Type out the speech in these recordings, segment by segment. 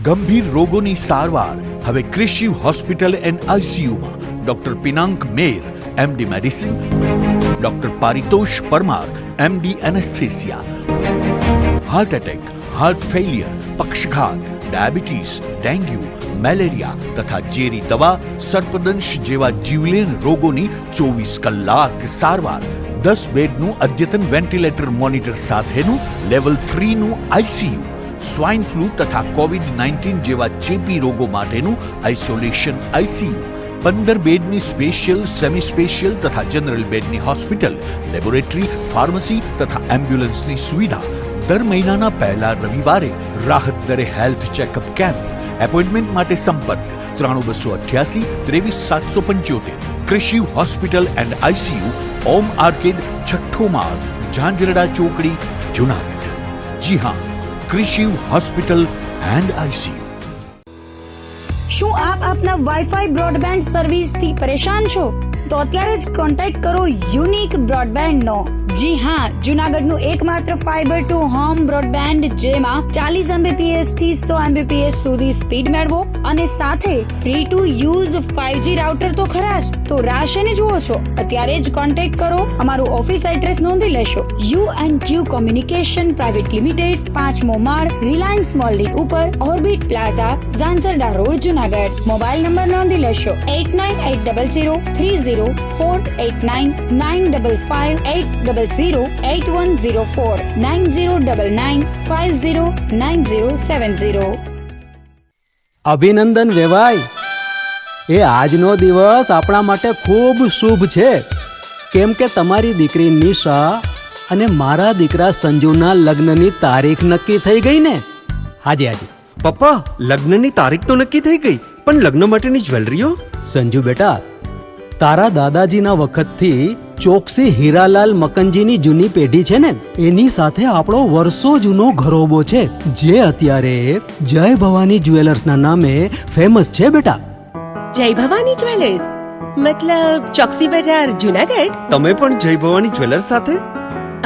ગંભીર રોગોની સારવાર હવે કૃષિ હોસ્પિટલ એન્ડ આઈસીયુમાં doctor Pinank Mer, MD medicine, doctor Paritosh Parmar, MD anaesthesia, heart attack, heart failure, પક્ષઘાત, ડાયાબિટીસ, ડેન્ગ્યુ, મેલેરિયા તથા ઝેરી દવા, સર્પદંશ જેવા જીવલેણ રોગોની 24 કલાક સારવાર, 10 બેડનું અદ્યતન વેન્ટિલેટર મોનિટર સાથેનું લેવલ 3નું આઈસીયુ, સ્વાઇન ફ્લૂ તથા કોવિડ-19 જેવા ચેપી રોગો માટેનું આઇસોલેશન આઈસીયુ, 15 બેડની સ્પેશિયલ, સેમી સ્પેશિયલ તથા જનરલ બેડની હોસ્પિટલ, લેબોરેટરી, ફાર્મસી તથા એમ્બ્યુલન્સની સુવિધા, દર મહિનાના પહેલા રવિવારે રાહત દરે હેલ્થ ચેકઅપ કેમ્પ. એપોઇન્ટમેન્ટ માટે સંપર્ક 9288 23775. કૃષિ hospital and ICU, Om arcade, છઠ્ઠો માળ, ઝાંઝરડા ચોકડી, જુનાગઢ. જી હા, કૃષિ હોસ્પિટલ એન્ડ આઈસીયુ. શું આપ આપના વાઈફાઈ બ્રોડબેન્ડ સર્વિસથી પરેશાન છો? તો અત્યારે જ કોન્ટેક્ટ કરો યુનિક બ્રોડબેન્ડ નો. જી હા, જુનાગઢનું એકમાત્ર ફાઈબર ટુ હોમ બ્રોડબેન્ડ, જેમાં 40 Mbps થી 100 Mbps સુધી સ્પીડ મેળવો અને સાથે free to use 5G router તો ખરા જ. તો રાહ શેની જુઓ છો? અત્યારે જ કોન્ટેક્ટ કરો. અમારું ઓફિસ એડ્રેસ નોંધી લેશો. U&Q કોમ્યુનિકેશન પ્રાઇવેટ લિમિટેડ, 5મો માળ, રિલાયન્સ મોલની ઉપર, orbit plaza, Zanzarda road, Junagadh. Mobile number નોંધી લેશો 89800304899558008104 9099509070. અભિનંદન વેવાય. એ આજનો દિવસ આપણા માટે ખૂબ શુભ છે, કેમ કે તમારી દીકરી નિશા અને મારા દીકરા સંજુના લગ્નની તારીખ નક્કી થઈ ગઈ ને. હાજી હાજી પપ્પા, લગ્નની તારીખ તો નક્કી થઈ ગઈ, પણ લગ્ન માટેની જ્વેલરીઓ? સંજુ બેટા, તારા દાદાજીના વખતથી ચોકસી હીરાલાલ મકનજીની જૂની પેઢી છે ને, એની સાથે આપણો વર્ષો જૂનો ઘરોબો છે, જે અત્યારે જય ભવાની જ્વેલર્સના નામે ફેમસ છે બેટા. જય ભવાની જ્વેલર્સ મતલબ ચોકસી બજાર, જુનાગઢ? તમે પણ જય ભવાની જ્વેલર્સ સાથે?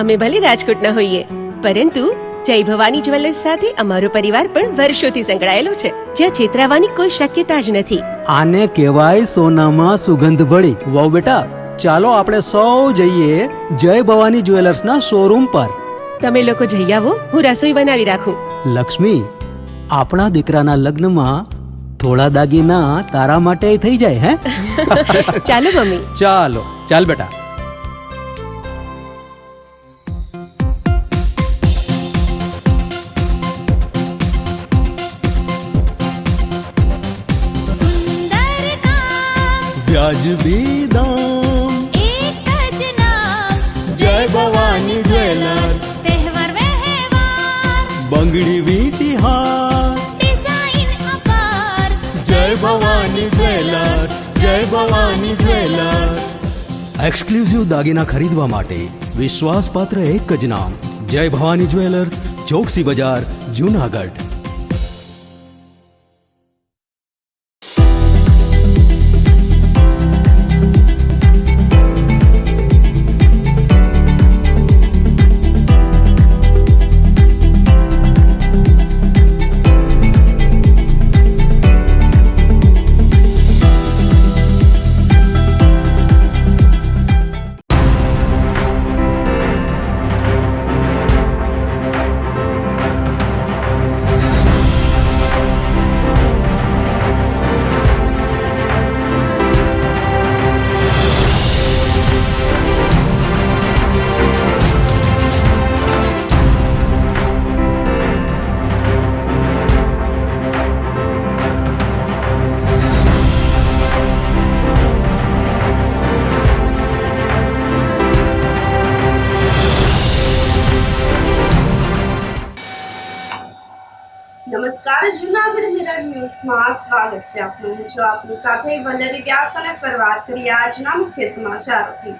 અમે ભલે રાજકોટના હોઈએ, પરંતુ જય ભવાની જ્વેલર્સ સાથે અમારો પરિવાર પણ વર્ષોથી સંકળાયેલો છે, જ્યાં છેતરાવાની કોઈ શક્યતા જ નથી. આને કહેવાય સોનામાં સુગંધ ભળી. વાવ બેટા, ચાલો આપણે સૌ જઈએ જય ભવાની જ્વેલર્સના શોરૂમ પર. તમે લોકો જઈ આવો, હું રસોઈ બનાવી રાખું. લક્ષ્મી, આપણા દીકરાના લગ્નમાં થોડા દાગીના તારા માટે થઈ જાય. હે ચાલો મમ્મી. ચાલો ચાલ બેટા. વ્યાજબી દામ, એક જ નામ, જય ભવાની જ્વેલર્સ. તહેવાર વ્યવહાર, બંગડી વીંટી હાર, ડિઝાઇન અપાર, જય ભવાની જ્વેલર્સ, જય ભવાની જ્વેલર્સ. એક્સક્લુઝિવ દાગીના ખરીદવા માટે વિશ્વાસપાત્ર એક જ નામ, જય ભવાની જ્વેલર્સ, ચોકસી બજાર, જુનાગઢ. નમસ્કાર, જુનાગઢ મિરર ન્યૂઝમાં સ્વાગત છે આપનું. હું છું આપની સાથે વલ્લરી વ્યાસ અને શરૂઆત કરીએ આજના મુખ્ય સમાચારોથી.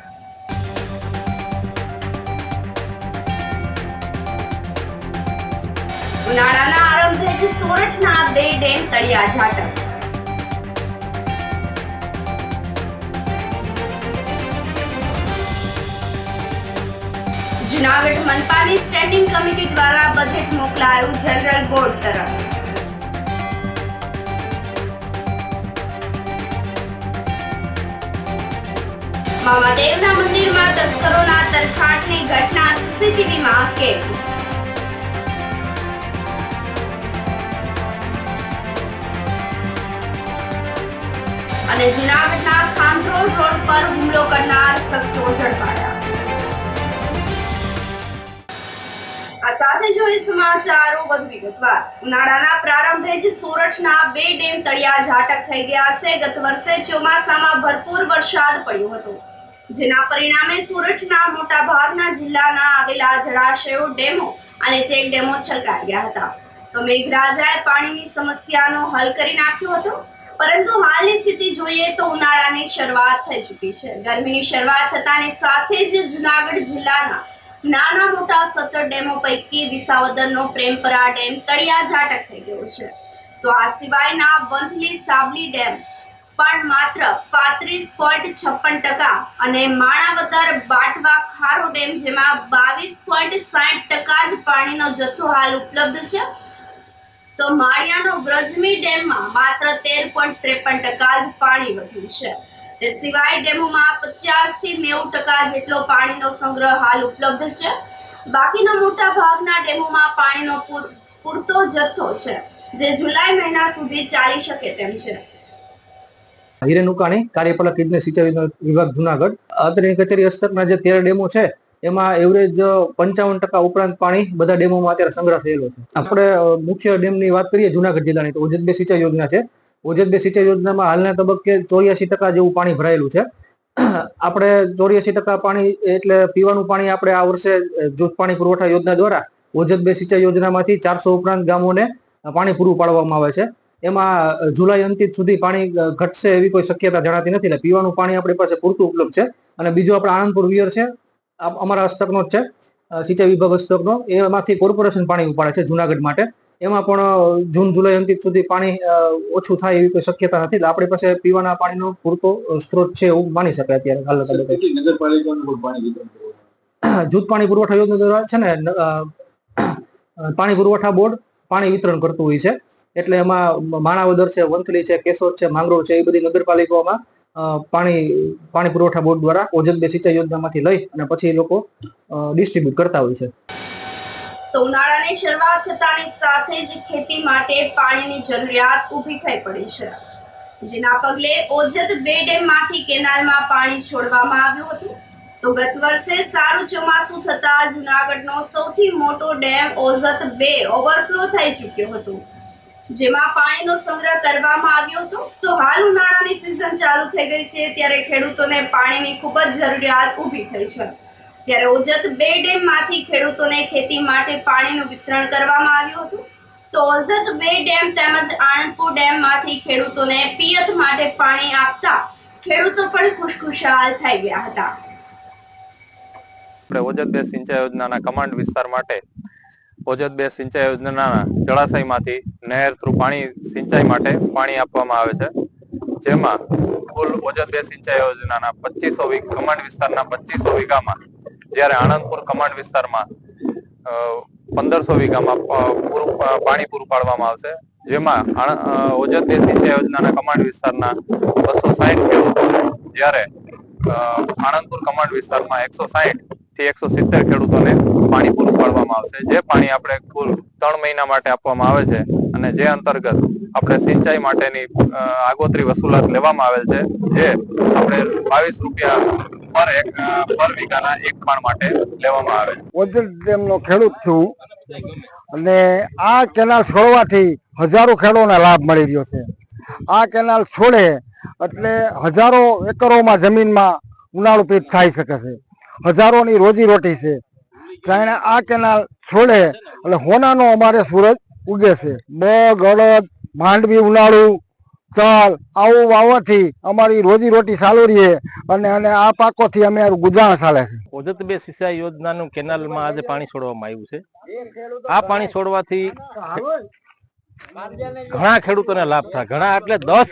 ઉનાળાના આરંભે જ સોરઠના 2 ડેમ તળિયા ઝાટક. જૂનાગઢ મનપાની સ્ટેન્ડિંગ કમિટી દ્વારા બજેટ મોકલાયું જનરલ બોર્ડ તરફ. મામાદેવના મંદિરમાં તસ્કરોના તરખાટની ઘટના સીસીટીવીમાં કેદ. અને જૂનાગઢના ખાંભરોળ રોડ પર હુમલો કરનાર શખ્સો ઝડપાયા. આ સાથે જોઈએ સમાચારો વધુ વિગતવાર. ઉનાળાના પ્રારંભે જ સુરતના 2 ડેમ તળિયા ઝાટક થઈ ગયા છે. ગત વર્ષે ચોમાસામાં ભરપૂર વરસાદ પડ્યો હતો, જેના પરિણામે સુરતના મોટાભાગના જિલ્લાના આવેલા જળાશયો, ડેમો અને ચેક ડેમો છલકાઈ ગયા હતા. તો મેઘરાજાએ પાણીની સમસ્યાનો હલ કરી નાખ્યો હતો. પરંતુ હાલની સ્થિતિ જોઈએ તો ઉનાળાની શરૂઆત થઈ ચૂકી છે. ગરમીની શરૂઆત થતાની સાથે જ જૂનાગઢ જિલ્લાના નાના મોટા 17 ડેમો પૈકી વિસાવદરનો પ્રેમપરા ડેમ તળિયા ઝાટક થઈ ગયો છે. તો આ સિવાયના વંથલી સાબલી ડેમ પણ માત્ર 35.56% અને માણાવદર બાટવા ખારો ડેમ જેમાં 22.60% જ પાણીનો જથ્થો હાલ ઉપલબ્ધ છે. તો માળિયાનો વ્રજમી ડેમમાં માત્ર 13.53% જ પાણી વધ્યું છે. તે સિવાય ડેમોમાં 50 થી 90% જેટલો પાણીનો સંગ્રહ હાલ ઉપલબ્ધ છે. બાકીના મોટા ભાગના ડેમોમાં પાણીનો પૂરતો જથ્થો છે, જે જુલાઈ મહિના સુધી ચાલી શકે તેમ છે. હિરેન ઉકાણી, કાર્યપાલક ઇજનેર સિંચાઈ વિભાગ જુનાગઢ. અત્રેની કચેરી હસ્તકના જે 13 ડેમો છે એમાં એવરેજ 55% ઉપરાંત પાણી બધા ડેમોમાં અત્યારે સંગ્રહ થયેલો છે. આપણે મુખ્ય ડેમની વાત કરીએ જુનાગઢ જિલ્લાની, તો OZ-2 સિંચાઈ યોજના છે. OZ-2 સિંચાઈ યોજનામાં હાલના તબક્કે 84% જેવું પાણી ભરાયેલું છે. આપણે 84% પાણી એટલે પીવાનું પાણી આપણે આ વર્ષે જૂથ પાણી પુરવઠા યોજના દ્વારા OZ-2 સિંચાઈ યોજનામાંથી 400 ઉપરાંત ગામોને પાણી પૂરું પાડવામાં આવે છે. એમાં જુલાઈ અંતિમ સુધી પાણી ઘટશે એવી કોઈ શક્યતા જણાતી નથી. એટલે પીવાનું પાણી આપણી પાસે પૂરતું ઉપલબ્ધ છે. અને બીજું આપણે આણંદપુર વિયર છે, અમારા હસ્તકનો જ છે, સિંચાઈ વિભાગ હસ્તકનો. એમાંથી કોર્પોરેશન પાણી ઉપાડે છે જુનાગઢ માટે. એમાં પણ જૂન જુલાઈ અંતિમ સુધી પાણી ઓછું થાય એવી કોઈ શક્યતા નથી. એટલે આપણી પાસે પીવાના પાણીનો પૂરતો સ્ત્રોત છે એવું માની શકાય અત્યારે હાલના તબક્કે. જૂથ પાણી પુરવઠા યોજના દ્વારા છે ને પાણી પુરવઠા બોર્ડ પાણી વિતરણ કરતું હોય છે. એટલે એમાં માણાવદર છે, વંથલી છે, કેશોદ છે, માંગરોળ છે, એ બધી નગરપાલિકાઓમાં પાણી પુરવઠા બોર્ડ દ્વારા OZ-2 સિંચાઈ યોજનામાંથી લઈ અને પછી લોકો ડિસ્ટ્રીબ્યુટ કરતા હોય છે. તો ઉનાળાની શરૂઆત થતાની સાથે જ ખેતી માટે પાણીની જરૂરિયાત ઊભી થઈ પડી છે, જેના પગલે OZ-2 ડેમમાંથી કેનાલમાં પાણી છોડવામાં આવ્યું હતું. તો ગત વર્ષે સારું ચોમાસું થતા જૂનાગઢનો સૌથી મોટો ડેમ OZ-2 ઓવરફ્લો થઈ ચૂક્યો હતો, જેમાં પાણીનો સંગ્રહ કરવામાં આવ્યો હતો. તો હાલ ઉનાળાની સિઝન ચાલુ થઈ ગઈ છે, ત્યારે ખેડૂતોને પાણીની ખૂબ જ જરૂરિયાત ઊભી થઈ છે. ત્યારે OZ-2 ડેમમાંથી ખેડૂતોને ખેતી માટે પાણીનું વિતરણ કરવામાં આવ્યું હતું. તો OZ-2 ડેમ તેમજ આણંદપુર ડેમમાંથી ખેડૂતોને પિયત માટે પાણી આપતા ખેડૂતો પણ ખુશખુશાલ થઈ ગયા હતા. આપણે OZ-2 સિંચાઈ યોજનાના કમાન્ડ વિસ્તાર માટે OZ-2 સિંચાઈ યોજનાના જળાશયમાંથી નહેર થ્રુ પાણી સિંચાઈ માટે પાણી આપવામાં આવે છે. જેમાં કુલ OZ-2 સિંચાઈ યોજનાના 2500 કમાન્ડ વિસ્તારના 2500 વીઘામાં, જ્યારે આણંદપુર કમાન્ડ વિસ્તારમાં 1500 વીઘામાં પાણી પૂરું પાડવામાં આવશે. જેમાં OZ-2 સિંચાઈ યોજનાના કમાન્ડ વિસ્તારના 260 ખેડૂતોને, જ્યારે આણંદપુર કમાન્ડ વિસ્તારમાં 160 થી 170 ખેડૂતોને પાણી પૂરું પાડવામાં આવશે. જે પાણી આપણે કુલ 3 મહિના માટે આપવામાં આવે છે અને જે અંતર્ગત આપણે સિંચાઈ માટેની આગોતરી વસૂલાત લેવામાં આવેલ છે, જે આપણે 22 રૂપિયા પર વીઘાના એક પાણ માટે લેવામાં આવે છે. OZ ડેમનો ખેડૂત છું અને આ કેનાલ છોડવાથી હજારો ખેડૂતોને લાભ મળી રહ્યો છે. આ કેનાલ છોડે એટલે હજારો એકરોમાં જમીનમાં ઉનાળુ પીક થઈ શકે છે. હજારોની રોજી રોટી છે. કારણ આ કેનાલ છોડે એટલે હોનાનો અમારે સૂરજ ઉગે છે. મગ, અડદ, માંડવી, ઉનાળુ, તલ આવું વાવવાથી અમારી રોજી રોટી ચાલુ રહીએ અને આ પાકોથી અમારું ગુજરાન ચાલે છે. OZ-2 સિંચાઈ યોજનાનું કેનાલમાં આજે પાણી છોડવામાં આવ્યું છે. આ પાણી છોડવાથી ઘણા ખેડૂતોને લાભ થાય. ઘણા એટલે 10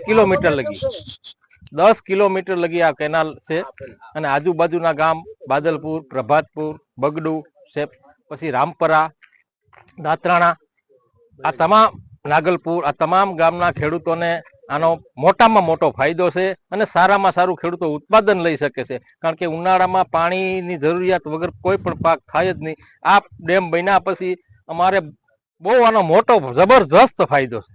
કિલોમીટર લગી આ કેનાલ છે અને આજુબાજુના ગામ બાદલપુર, પ્રભાતપુર, બગડુ છે, પછી રામપરા, દાત્રાણા, આ તમામ નાગલપુર, આ તમામ ગામના ખેડૂતોને આનો મોટામાં મોટો ફાયદો છે અને સારામાં સારું ખેડૂતો ઉત્પાદન લઈ શકે છે, કારણ કે ઉનાળામાં પાણીની જરૂરિયાત વગર કોઈ પણ પાક થાય જ નહીં. આ ડેમ બન્યા પછી અમારે બહુ આનો મોટો જબરજસ્ત ફાયદો છે.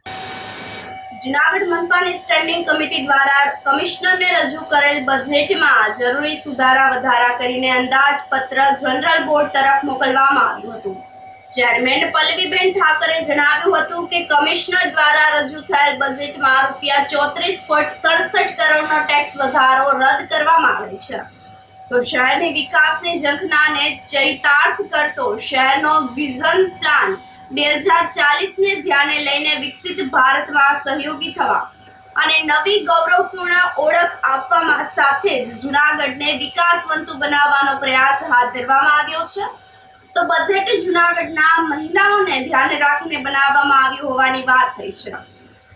જૂનાગઢ મનપાની સ્ટેન્ડિંગ કમિટી દ્વારા કમિશનરને રજૂ કરેલ બજેટમાં જરૂરી સુધારા વધારા કરીને અંદાજપત્ર જનરલ બોર્ડ તરફ મોકલવામાં આવ્યું હતું. ચેરમેન પલ્લવીબેન ઠાકરે જણાવ્યું હતું કે કમિશનર દ્વારા રજૂ થયેલ બજેટમાં ₹34.67 કરોડનો ટેક્સ વધારો રદ કરવામાં આવેલ છે. તો શહેરની વિકાસની ઝંખનાને ચરિતાર્થ કરતો શહેરનો વિઝન પ્લાન 2040 ને ધ્યાને લઈને વિકસિત ભારતમાં સહયોગી થવા અને નવી ગૌરવપૂર્ણ ઓળખ આપવામાં સાથે જ જૂનાગઢને વિકાસવંતુ બનાવવાનો પ્રયાસ હાથ ધરવામાં આવ્યો છે. તો બજેટ જૂનાગઢના મહિલાઓને ધ્યાને રાખીને બનાવવામાં આવ્યું હોવાની વાત થઈ છે.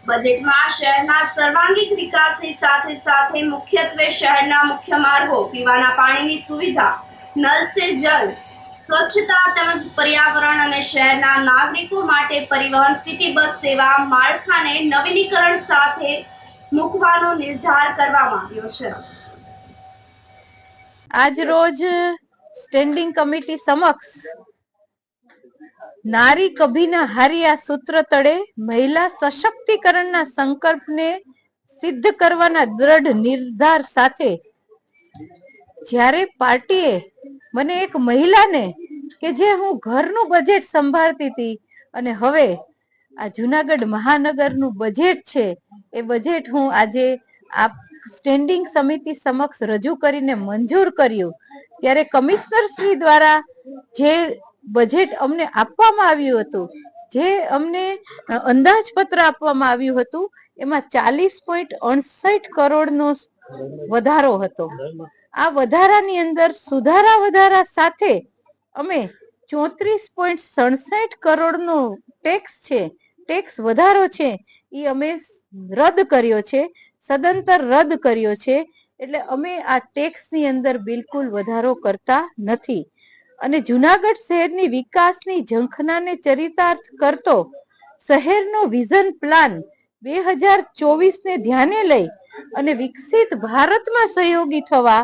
બજેટમાં શહેરના સર્વાંગીણ વિકાસની સાથે સાથે મુખ્યત્વે શહેરના મુખ્ય માર્ગો, પીવાના પાણીની સુવિધા, નલ સે જલ, સ્વચ્છતા તેમજ પર્યાવરણ અને શહેરના નાગરિકો માટે પરિવહન સિટી બસ સેવા માળખાને નવીનીકરણ સાથે મૂકવાનો નિર્ધાર કરવામાં આવ્યો છે. આજ રોજ સ્ટેન્ડિંગ કમિટી સમક્ષ નારી કભી ના હારી સૂત્ર તળે મહિલા સશક્તિકરણના સંકલ્પને સિદ્ધ કરવાના દ્રઢ નિર્ધાર સાથે જ્યારે પાર્ટીએ મને એક મહિલાને કે જે હું ઘરનું બજેટ સંભાળતી હતી અને હવે આ જૂનાગઢ મહાનગરનું બજેટ છે એ બજેટ હું આજે આ સ્ટેન્ડિંગ સમિતિ સમક્ષ રજૂ કરીને મંજૂર કર્યું, ત્યારે કમિશનર શ્રી દ્વારા જે બજેટ અમને આપવામાં આવ્યું હતું, જે અમને અંદાજપત્ર આપવામાં આવ્યું હતું, એમાં 40.68 કરોડનો વધારો હતો. આ વધારાની અંદર સુધારા વધારા સાથે અમે 34.67 કરોડનો ટેક્સ વધારો છે એ અમે રદ કર્યો છે, સદંતર રદ કર્યો છે. એટલે અમે આ ટેક્સની અંદર બિલકુલ વધારો કરતા નથી અને જૂનાગઢ શહેરની વિકાસની ઝંખનાને ચરિતાર્થ કરતો શહેરનો વિઝન પ્લાન 2024 ને ધ્યાને લઈ અને વિકસિત ભારતમાં સહયોગી થવા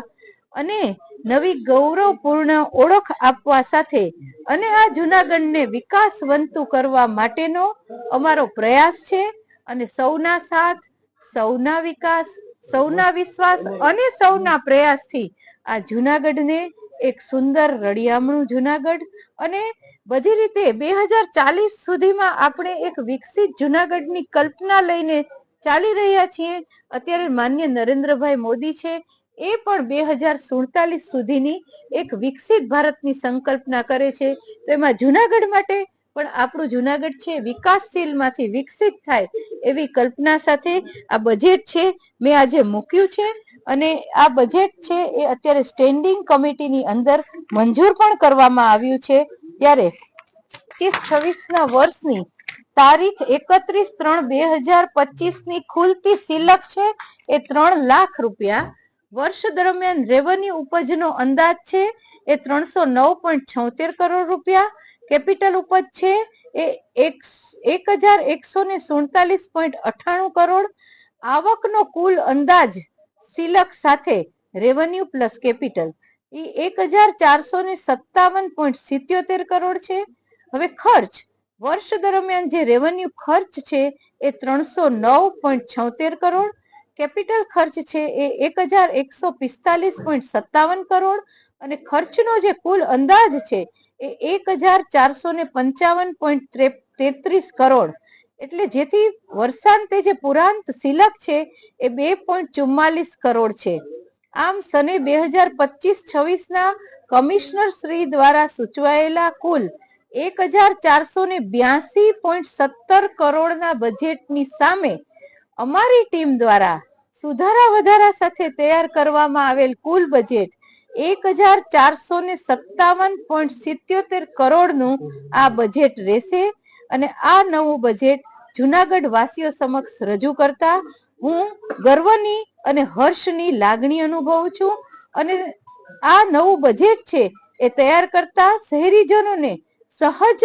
અને નવી ગૌરવપૂર્ણ ઓળખ આપવા સાથે અને આ જૂનાગઢને વિકાસવંતુ કરવા માટેનો અમારો પ્રયાસ છે. અને સૌના સાથ, સૌના વિકાસ, સૌના વિશ્વાસ અને સૌના પ્રયાસથી આ જૂનાગઢને એક સુંદર રળિયામણું જૂનાગઢ અને બધી રીતે 2040 સુધીમાં આપણે એક વિકસિત જૂનાગઢની કલ્પના લઈને ચાલી રહ્યા છીએ. અત્યારે માનનીય નરેન્દ્રભાઈ મોદી છે એ પણ 2047 સુધીની એક વિકસિત ભારતની સંકલ્પના કરે છે. તો એમાં જૂનાગઢ માટે પણ આપણું જૂનાગઢ છે વિકાસશીલ માંથી વિકસિત થાય એવી કલ્પના સાથે આ બજેટ છે મેં આજે મૂક્યું છે અને આ બજેટ છે એ અત્યારે સ્ટેન્ડિંગ કમિટીની અંદર મંજૂર પણ કરવામાં આવ્યું છે. ત્યારે 25-26 વર્ષની તારીખ 31/3/2025 ની ખુલતી સિલક છે એ 3 લાખ રૂપિયા. વર્ષ દરમિયાન રેવન્યુ ઉપજનો અંદાજ છે એ 309.76 કરોડ રૂપિયા. કેપિટલ ઉપજ છે એ 1147.98 કરોડ. આવકનો કુલ અંદાજ સિલક સાથે રેવન્યુ પ્લસ કેપિટલ એ 1457.77 કરોડ છે. હવે ખર્ચ વર્ષ દરમિયાન જે રેવન્યુ ખર્ચ છે એ 309.76 કરોડ. કેપિટલ ખર્ચ છે એ 1145.57 કરોડ અને ખર્ચનો જે કુલ અંદાજ છે એ 1455.33 કરોડ. એટલે જેથી વર્ષાંતે જે પુરાંત સિલક છે એ 2.44 કરોડ છે. આમ સને 2025-26 ના કમિશનર શ્રી દ્વારા સૂચવાયેલા કુલ 1482.17 કરોડના બજેટની સામે અમારી ટીમ દ્વારા સુધારા વધારા સાથે તૈયાર કરવામાં આવેલ કુલ બજેટ 1457.77 કરોડનું આ બજેટ રહેશે અને આ નવું બજેટ જૂનાગઢ વાસીઓ સમક્ષ રજૂ કરતા હું ગર્વની અને હર્ષની લાગણી અનુભવું છું અને આ નવું બજેટ છે એ તૈયાર કરતા શહેરીજનોને સહજ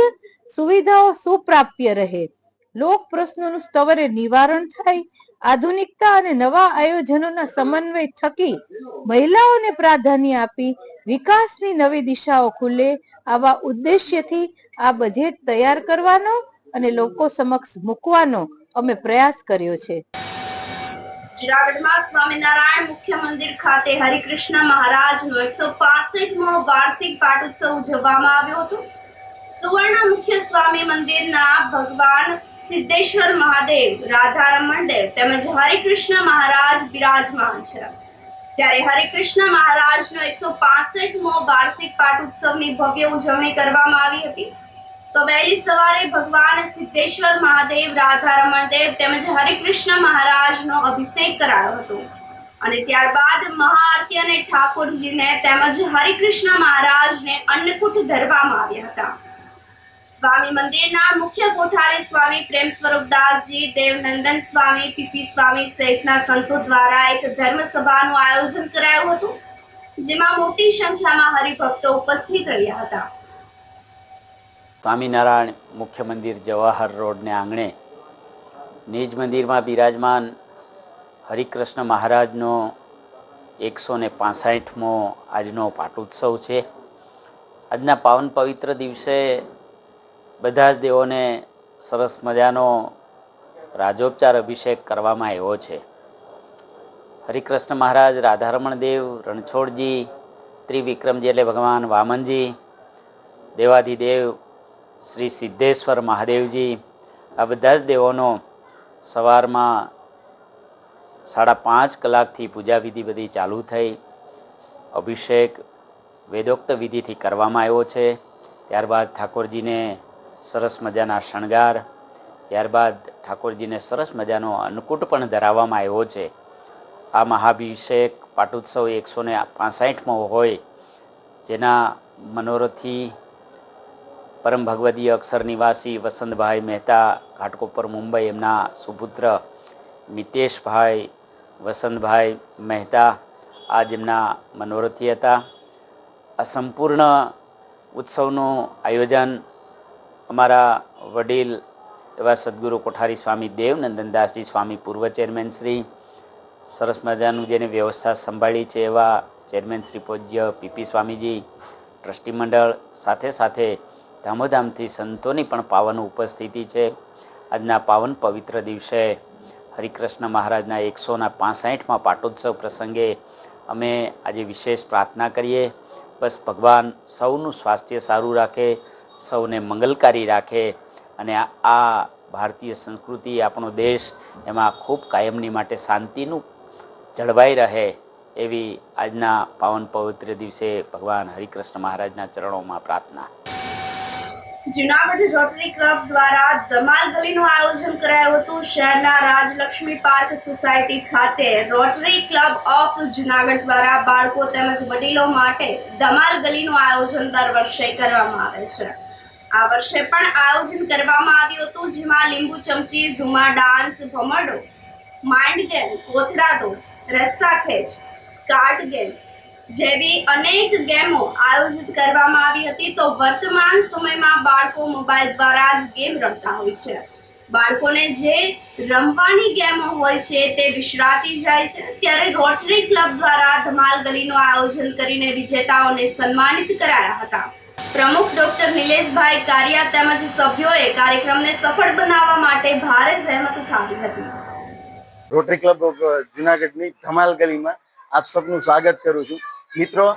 સુવિધાઓ સુપ્રાપ્ય રહે, લોક પ્રશ્નોનું સ્તવરે નિવારણ થાય, આધુનિકતા અને નવા આયોજનોના સમન્વય થકી મહિલાઓને પ્રાધાન્ય આપી વિકાસની નવી દિશાઓ ખુલે, આવા ઉદ્દેશ્યથી આ બજેટ તૈયાર કરવાનો અને લોકો સમક્ષ મૂકવાનો અમે પ્રયાસ કર્યો છે. જુનાગઢમાં સ્વામિનારાયણ મુખ્ય મંદિર ખાતે હરિકૃષ્ણ મહારાજનો 165મો વાર્ષિક પાટોત્સવ ઉજવવામાં આવ્યો હતો. સુવર્ણ મુખ્ય સ્વામી મંદિરના ભગવાન સિદ્ધેશ્વર મહાદેવ, રાધારમણ દેવ તેમજ હરિકૃષ્ણ મહારાજ બિરાજમાન છે. ત્યારે હરિકૃષ્ણ મહારાજનો 165મો વાર્ષિક પાટોત્સવની ભવ્ય ઉજવણી કરવામાં આવી હતી. તો વહેલી સવારે ભગવાન સિદ્ધેશ્વર મહાદેવ, રાધારમણ દેવ તેમજ હરિકૃષ્ણ મહારાજનો અભિષેક કરાયો હતો અને ત્યારબાદ મહાઆરતી અને ઠાકોરજીને તેમજ હરિકૃષ્ણ મહારાજને અન્નકૂટ ધરવામાં આવ્યા હતા. સ્વામી મંદિરના મુખ્ય કોઠારી સ્વામી પ્રેમ સ્વરૂપદાસજી, દેવનંદન સ્વામી, પીપી સ્વામી સહિતના સંતો દ્વારા એક ધર્મસભાનું આયોજન કરાયું હતું, જેમાં મોટી સંખ્યામાં હરિભક્તો ઉપસ્થિત રહ્યા હતા. સ્વામિનારાયણ મુખ્ય મંદિર જવાહર રોડને આંગણે નિજ મંદિરમાં બિરાજમાન હરિકૃષ્ણ મહારાજનો 165મો આજનો પાટોત્સવ છે. આજના પાવન પવિત્ર દિવસે બધા જ દેવોને સરસ મજાનો રાજોપચાર અભિષેક કરવામાં આવ્યો છે. હરિકૃષ્ણ મહારાજ, રાધારમણ દેવ, રણછોડજી, ત્રિવિક્રમજી એટલે ભગવાન વામનજી, દેવાધિદેવ શ્રી સિદ્ધેશ્વર મહાદેવજી, આ બધા જ દેવોનો સવારમાં 5:30 કલાકથી પૂજાવિધિ બધી ચાલુ થઈ. અભિષેક વેદોક્ત વિધિથી કરવામાં આવ્યો છે. ત્યારબાદ ઠાકોરજીને સરસ મજાના શણગાર, ત્યારબાદ ઠાકોરજીને સરસ મજાનો અન્નકૂટ પણ ધરાવવામાં આવ્યો છે. આ મહાભિષેક પાટોત્સવ 165મો હોય, જેના મનોરથી પરમ ભગવદીય અક્ષર નિવાસી વસંતભાઈ મહેતા, ઘાટકોપર, મુંબઈ, એમના સુપુત્ર મિતેશભાઈ વસંતભાઈ મહેતા આ જેમના મનોરથી હતા. આ સંપૂર્ણ ઉત્સવનું આયોજન અમારા વડીલ એવા સદગુરુ કોઠારી સ્વામી દેવનંદનદાસજી સ્વામી, પૂર્વ ચેરમેન શ્રી, સરસ મજાનું જેને વ્યવસ્થા સંભાળી છે એવા ચેરમેન શ્રી પૂજ્ય પીપી સ્વામીજી, ટ્રસ્ટી મંડળ, સાથે સાથે ધામોધામથી સંતોની પણ પાવન ઉપસ્થિતિ છે. આજના પાવન પવિત્ર દિવસે હરિકૃષ્ણ મહારાજના 165મા પાટોત્સવ પ્રસંગે અમે આજે વિશેષ પ્રાર્થના કરીએ. બસ ભગવાન સૌનું સ્વાસ્થ્ય સારું રાખે, સૌને મંગલકારી રાખે અને આ ભારતીય સંસ્કૃતિ, આપણો દેશ, એમાં ખૂબ કાયમની માટે શાંતિનું જળવાઈ રહે એવી આજના પાવન પવિત્ર દિવસે ભગવાન હરિકૃષ્ણ મહારાજના ચરણોમાં પ્રાર્થના. જુનાગઢ રોટરી ક્લબ દ્વારા ધમાલ ગલીનું આયોજન કરાયું હતું. શહેરના રાજલક્ષ્મી પાર્ક સોસાયટી ખાતે રોટરી ક્લબ ઓફ જુનાગઢ દ્વારા બાળકો તેમજ વડીલો માટે ધમાલ ગલીનું આયોજન દર વર્ષે કરવામાં આવે છે. આ વર્ષે પણ આયોજન કરવામાં આવ્યું હતું, જેમાં લીંબુ ચમચી, ઝુમા ડાન્સ, ભમરડો, માઇન્ડ ગેમ, કોથળા દોડ, રસ્સા ખેંચ, કાર્ડ ગેમ જેવી અનેક ગેમો આયોજિત કરવામાં આવી હતી. તો વર્તમાન સમયમાં બાળકો મોબાઈલ દ્વારા જ ગેમ રમતા હોય છે. બાળકોને જે રમવાની ગેમો હોય છે તે વિસરાતી જાય છે. ત્યારે રોટરી ક્લબ દ્વારા ધમાલ ગલીનું આયોજન કરીને વિજેતાઓને સન્માનિત કરાયા હતા. પ્રમુખ ડોક્ટર નિલેશભાઈ કારિયા તેમજ સભ્યોએ કાર્યક્રમને સફળ બનાવવા માટે ભારે જહેમત ઉઠાવી હતી. રોટરી ક્લબ ઓફ જુનાગઢની ધમાલ ગલીમાં આપ સૌનું સ્વાગત કરું છું. મિત્રો,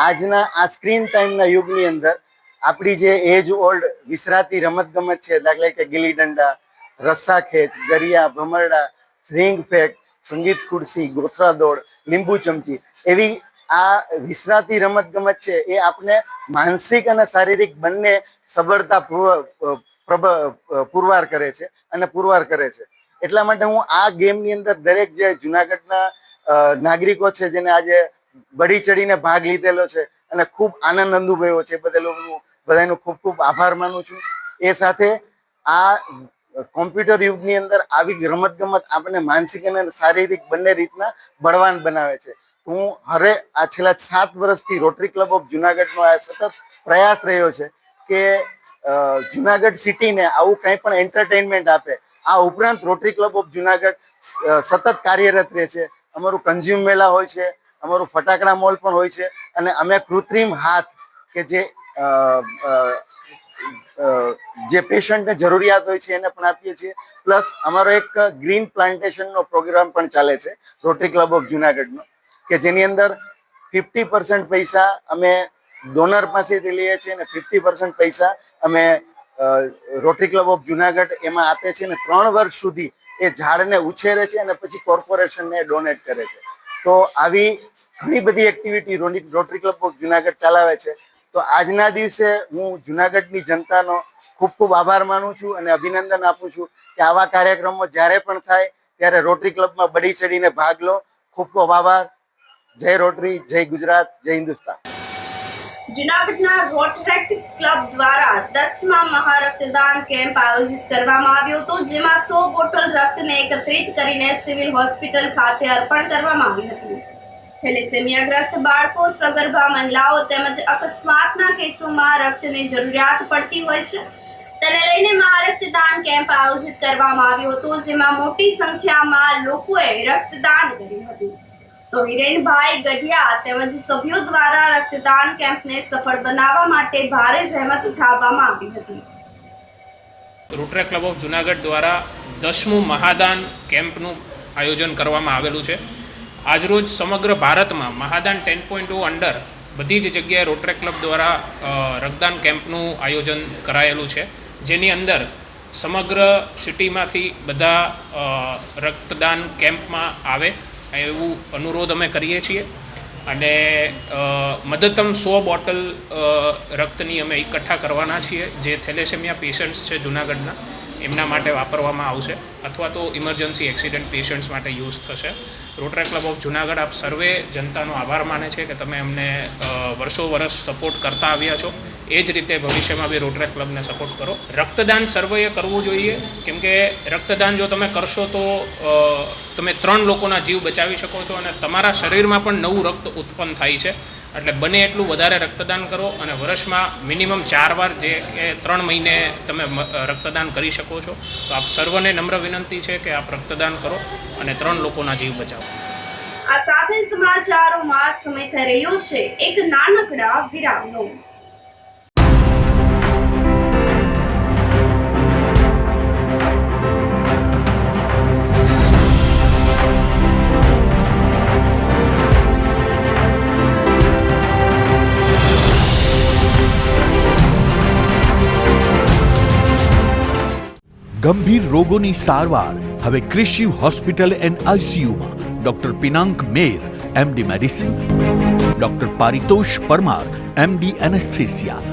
આજના આ સ્ક્રીન ટાઈમના યુગની અંદર આપણી જે એજ ઓલ્ડ વિસરાતી રમતગમત છે, દાખલા કે ગિલ્લી દંડા, રસ્સા ખેંચ, ગરિયા, ભમરડા, રિંગ ફેંક, સંગીત ખુરશી, ગોથરા દોડ, લીંબુ ચમચી, એવી આ વિસરાતી રમતગમત છે એ આપણે માનસિક અને શારીરિક બંને સબળતા પુરવાર કરે છે અને પુરવાર કરે છે. એટલા માટે હું આ ગેમની અંદર દરેક જે જુનાગઢના નાગરિકો છે જેને આજે બઢી ચડીને ભાગ લીધેલો છે અને ખૂબ આનંદ અનુભવ્યો છે, બધાનો ખૂબ ખૂબ આભાર માનું છું. એ સાથે આ કોમ્પ્યુટર યુગની અંદર આવી રમતગમત આપણને માનસિક અને શારીરિક બંને રીતના બળવાન બનાવે છે. હું આ છેલ્લા 7 વર્ષથી રોટરી ક્લબ ઓફ જુનાગઢનો આ સતત પ્રયાસ રહ્યો છે કે જુનાગઢ સિટીને આવું કંઈ પણ એન્ટરટેનમેન્ટ આપે આ ઉપરાંત રોટરી ક્લબ ઓફ જુનાગઢ સતત કાર્યરત રહે છે. અમારું કન્ઝ્યુમ મેળા હોય છે, અમારું ફટાકડા મોલ પણ હોય છે, અને અમે કૃત્રિમ હાથ કે જે પેશન્ટને જરૂરિયાત હોય છે એને પણ આપીએ છીએ. પ્લસ અમારો એક ગ્રીન પ્લાન્ટેશનનો પ્રોગ્રામ પણ ચાલે છે રોટરી ક્લબ ઓફ જુનાગઢનો, કે જેની અંદર 50% પૈસા અમે ડોનર પાસેથી લઈએ છીએ અને 50% પૈસા અમે રોટરી ક્લબ ઓફ જુનાગઢ એમાં આપે છે, અને 3 વર્ષ સુધી એ ઝાડને ઉછેરે છે અને પછી કોર્પોરેશનને ડોનેટ કરે છે. તો આવી ઘણી બધી activity rotary club of Junagadh ચલાવે છે. તો આજના દિવસે હું જુનાગઢની જનતાનો ખૂબ ખૂબ આભાર માનું છું અને અભિનંદન આપું છું કે આવા કાર્યક્રમો જ્યારે પણ થાય ત્યારે રોટરી ક્લબમાં બળી ચડીને ભાગ લો. ખૂબ ખૂબ આભાર. જય રોટરી, જય ગુજરાત, જય હિન્દુસ્તાન. જુનાગઢના રોટરેક્ટ ક્લબ દ્વારા 10મા મહારક્તદાન કેમ્પ આયોજિત કરવામાં આવ્યો હતો, જેમાં 100 બોટલ રક્તને એકત્રિત કરીને સિવિલ હોસ્પિટલ ખાતે અર્પણ કરવામાં આવી હતી. થેલેસેમિયાગ્રસ્ત બાળકો, સગર્ભા મહિલાઓ તેમજ અકસ્માતના કેસોમાં રક્તની જરૂરિયાત પડતી હોય છે, તેને લઈને મહારક્તદાન કેમ્પ આયોજિત કરવામાં આવ્યો હતો, જેમાં મોટી સંખ્યામાં લોકોએ રક્તદાન કર્યું હતું. તો હિરેનભાઈ ગઢિયા તેમજ સભ્યો દ્વારા રક્તદાન કેમ્પને સફળ બનાવવા માટે ભારે જહેમત ઉઠાવવામાં આવી હતી. રોટરી ક્લબ ઓફ જુનાગઢ દ્વારા 10મું મહાદાન કેમ્પનું આયોજન કરવામાં આવેલું છે. આજરોજ સમગ્ર ભારતમાં મહાદાન 10.0 અંડર બધી જ જગ્યાએ રોટરી ક્લબ દ્વારા રક્તદાન કેમ્પનું આયોજન કરાયેલું છે, જેની અંદર સમગ્ર સિટીમાંથી બધા રક્તદાન કેમ્પમાં આવે એવું અનુરોધ અમે કરીએ છીએ. અને મદદતમ 100 બોટલ રક્તની અમે એકઠા કરવાના છીએ, જે થેલેસેમિયા પેશન્ટ્સ છે જુનાગઢના, એમના માટે વાપરવામાં આવશે અથવા તો ઇમરજન્સી એક્સિડન્ટ પેશન્ટ્સ માટે યુઝ થશે. રોટરી ક્લબ ઓફ જુનાગઢ આપ સર્વે જનતાનો આભાર માને છે કે તમે અમને વર્ષો વર્ષ સપોર્ટ કરતા આવ્યા છો. એ જ રીતે ભવિષ્યમાં બી રોટરી ક્લબને સપોર્ટ કરો. રક્તદાન સર્વેએ કરવું જોઈએ, કેમ કે રક્તદાન જો તમે કરશો તો તમે 3 લોકોના જીવ બચાવી શકો છો અને તમારા શરીરમાં પણ નવું રક્ત ઉત્પન્ન થાય છે. એટલે બને એટલું વધારે રક્તદાન કરો અને વર્ષમાં મિનિમમ 4 વાર, જે કે 3 મહિને તમે રક્તદાન કરી શકો છો. તો આપ સર્વને નમ્ર વિનંતી છે કે આપ રક્તદાન કરો અને 3 લોકોના જીવ બચાવો. આ સાથે સમાચારોમાં સમય થઈ રહ્યો છે એક નાનકડા વિરામનો. ગંભીર રોગોની સારવાર હવે ક્રિશિવ હોસ્પિટલ એન્ડ આઈસીયુમાં doctor Pinank Mer, MD medicine, doctor Paritosh Parmar, MD anaesthesia,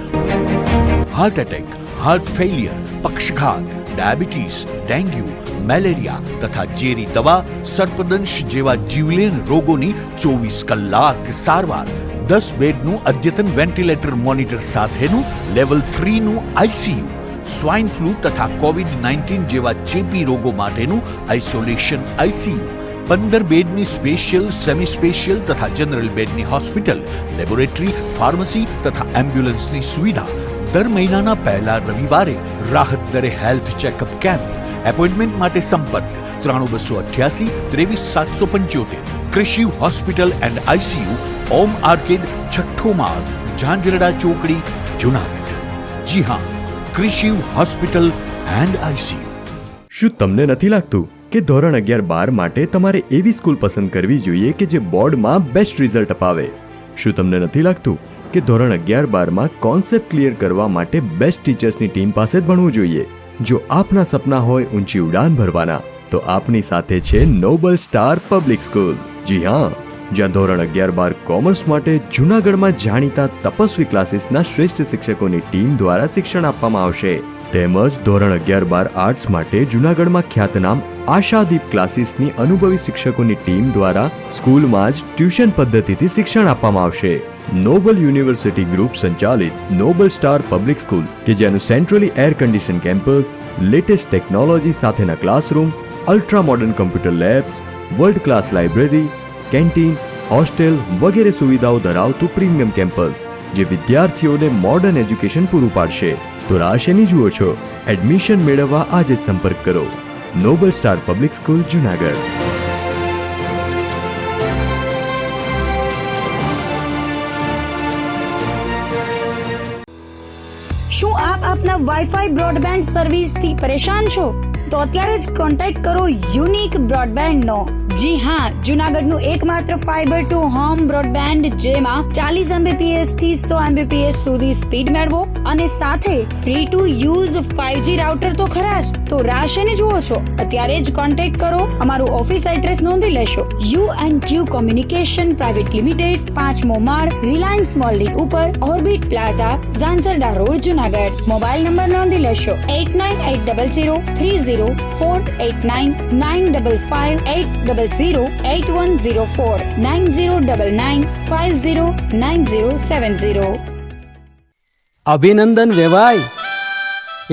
heart attack, heart failure, પક્ષઘાત, ડાયાબિટીસ, ડેન્ગ્યુ, મેલેરિયા તથા ઝેરી દવા, સર્પદંશ જેવા જીવલેણ રોગોની 24 કલાક સારવાર. 10 બેડનું અદ્યતન વેન્ટિલેટર મોનિટર સાથેનું લેવલ 3નું આઈસીયુ, સ્વાઇન ફ્લૂ તથા કોવિડ-19 જેવા ચેપી રોગો માટેનું આઇસોલેશન આઈસીયુ, 15 બેડની સ્પેશિયલ, સેમી સ્પેશિયલ તથા જનરલ બેડની હોસ્પિટલ, લેબોરેટરી, ફાર્મસી તથા એમ્બ્યુલન્સની સુવિધા. દર મહિનાના પહેલા રવિવારે રાહત દરે હેલ્થ ચેકઅપ કેમ્પ. એપોઇન્ટમેન્ટ માટે સંપર્ક 9288 23775. Krishiv hospital and ICU, Om arcade, 6ઠ્ઠો માળ, ઝાંઝરડા ચોકડી, જુનાગઢ. જી હા, ક્રિશિવ હોસ્પિટલ એન્ડ આઈસીયુ. શું તમને નથી લાગતું કે ધોરણ 11-12 માટે તમારે એવી સ્કૂલ પસંદ કરવી જોઈએ કે જે બોર્ડમાં બેસ્ટ રિઝલ્ટ અપાવે? શું તમને નથી લાગતું કે ધોરણ 11-12માં કોન્સેપ્ટ ક્લિયર કરવા માટે બેસ્ટ ટીચર્સની ટીમ પાસે જ ભણવું જોઈએ? જો આપના સપના હોય ઊંચી ઉડાન ભરવાના, તો આપની સાથે છે નોબલ સ્ટાર પબ્લિક સ્કૂલ. જી હા, જ્યાં ધોરણ 11-12 કોમર્સ માટે જૂનાગઢમાં જાણીતા તપસ્વી ક્લાસીસના શ્રેષ્ઠ શિક્ષકોની ટીમ દ્વારા શિક્ષણ આપવામાં આવશે. તેમજ ધોરણ 11-12 આર્ટ્સ માટે જૂનાગઢમાં ખ્યાતનામ આશાદીપ ક્લાસીસની અનુભવી શિક્ષકોની ટીમ દ્વારા સ્કૂલમાં જ ટ્યુશન પદ્ધતિથી શિક્ષણ આપવામાં આવશે. નોબલ યુનિવર્સિટી ગ્રુપ સંચાલિત નોબલ સ્ટાર પબ્લિક સ્કૂલ કે જેનું centrally air condition campus, latest technology સાથેના classroom, ultra modern computer labs, world class library, canteen, hostel વગેરે સુવિધાઓ ધરાવતું પ્રીમિયમ કેમ્પસ, જે વિદ્યાર્થીઓને મોડર્ન એજ્યુકેશન પૂરું પાડશે. તો રાહ શેની જુઓ છો? એડમિશન મેળવવા આજે જ સંપર્ક કરો. Noble star public School Junagadh. શું આપ આપના વાઈફાઈ બ્રોડબેન્ડ સર્વિસથી પરેશાન છો? તો અત્યારે જ કોન્ટેક્ટ કરો યુનિક બ્રોડબેન્ડ નો. જી હા, જુનાગઢનું એકમાત્ર ફાઈબર ટુ હોમ બ્રોડબેન્ડ જેમાં 40 Mbps થી 100 Mbps સુધી સ્પીડ મેળવો અને સાથે free to use 5G router તો ખરા જ. તો રાહ શેને જુઓ છો? અત્યારે જ કોન્ટેક્ટ કરો. અમારું ઓફિસ એડ્રેસ નોંધી લેશો. U&Q કોમ્યુનિકેશન પ્રાઇવેટ લિમિટેડ, 5મો માળ, રિલાયન્સ મોલની ઉપર, orbit plaza, Zanzarda road, Junagadh. Mobile number નોંધી લેશો 8980030489 955 8008104 9099509070. અભિનંદન વેવાઈ.